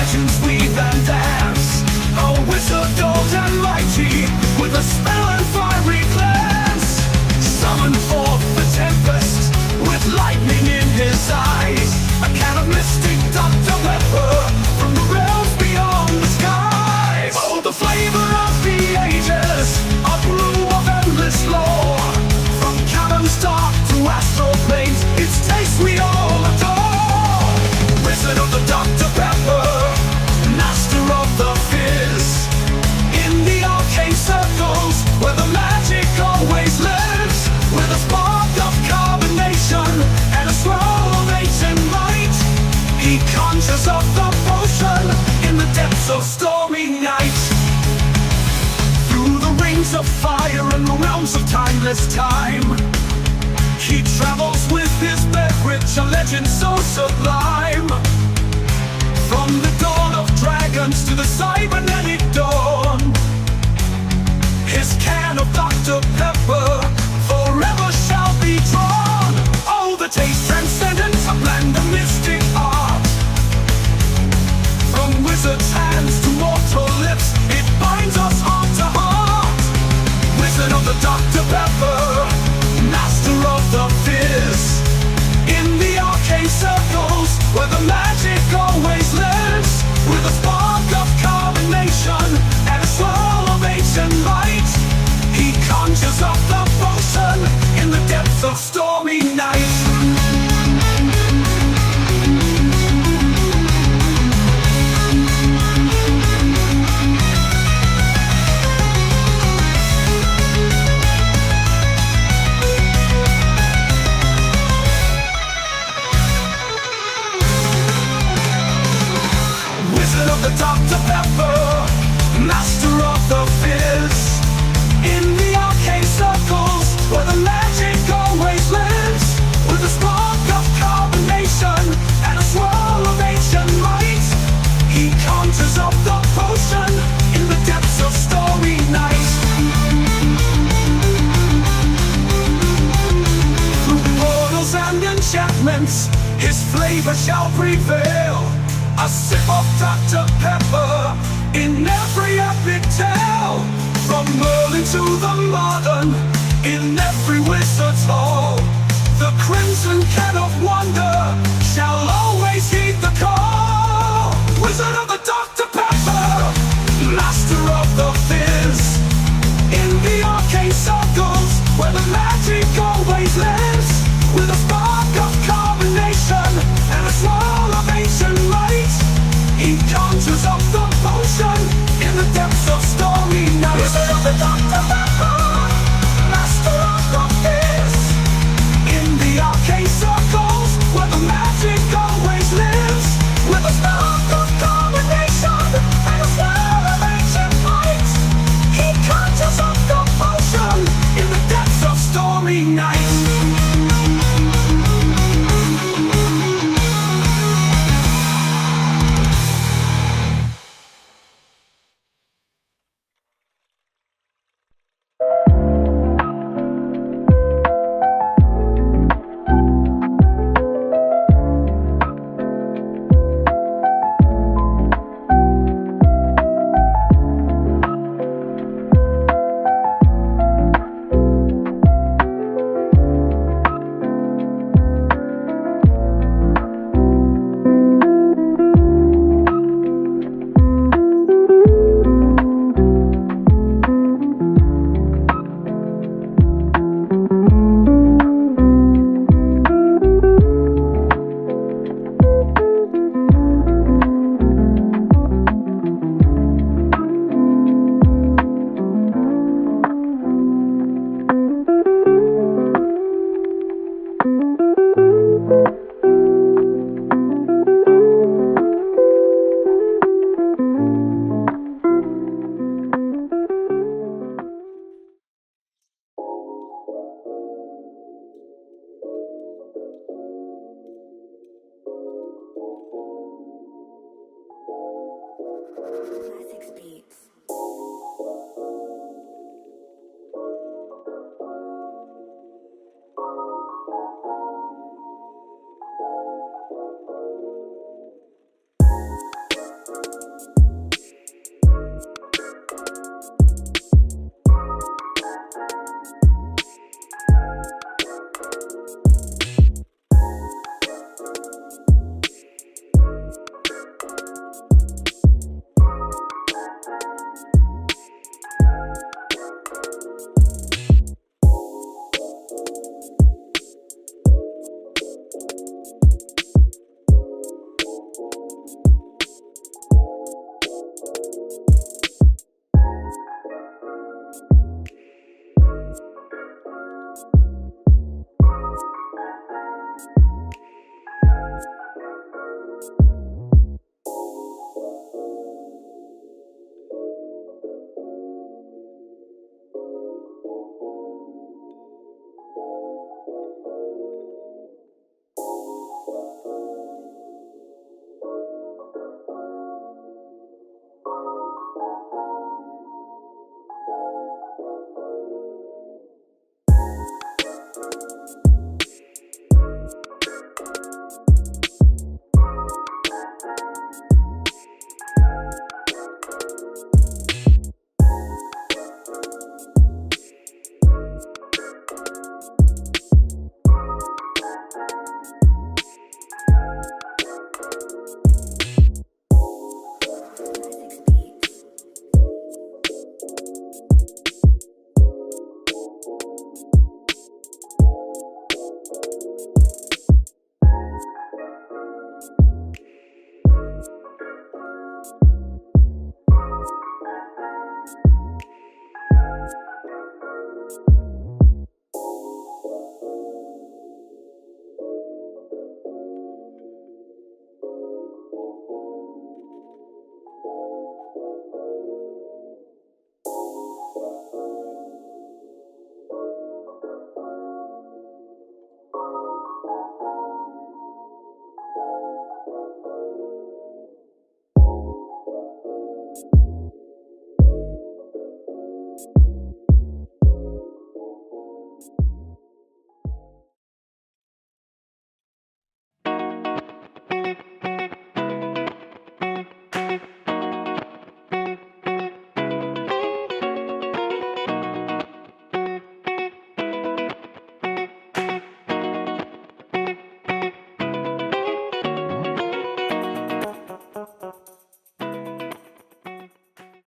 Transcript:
legends weave and dance. A wizard old and mighty, with a spell and fiery glance. Summon forth the tempest, with lightning in his eyes. A can of mystic Dr. Pepper, from the realms beyond the skies. Oh, the flavor of the ages, a brew of endless lore. From caverns dark to astral plains, its taste we all adore. Wizard of the Dr. Pepper, master of the fizz. In the arcane circles, where the magic always lives. With a spark of carbonation, and a swirl of ancient might. He conjures up the potion, in the depths of stormy night. Through the rings of fire and the realms of timeless time, he travels with his beverage, a legend so sublime. From the dawn of dragons to the cybernetic dawn, his can of Dr. Pepper forever shall be drawn. Oh, the taste transcendent, a blend of mystic art. From wizard's hands to mortal lips, it binds us heart to heart. Wizard of the Dr. Pepper, master of the fizz. In the arcane circles, where the magic always lives. With a spark of carbonation, and a swirl of ancient light. He conjures up the potion, in the depths of stormy night. Of the Dr. Pepper, master of the fizz. In the arcane circles, where the magic always lives. With a spark of carbonation, and a swirl of ancient might. He conjures up the potion, in the depths of stormy night. Through portals and enchantments, his flavor shall prevail. A sip of Dr. Pepper, in every epic tale. From Merlin to the modern, in every wizard's hall. The crimson can of wonder, shall always heed the call. Wizard of the Dr. Pepper, master of the fizz. In the arcane circles, where the magic always lives. With a spark of carbonation, and a swirl of ancient light. He conjures up the potion, in the depths of stormy night. Wizard of the Dr. Pepper, master of the fizz. In the arcane circles, where the magic always lives. With a spark of carbonation, and a swirl of ancient light. He conjures up the potion, in the depths of stormy night. Classics beat.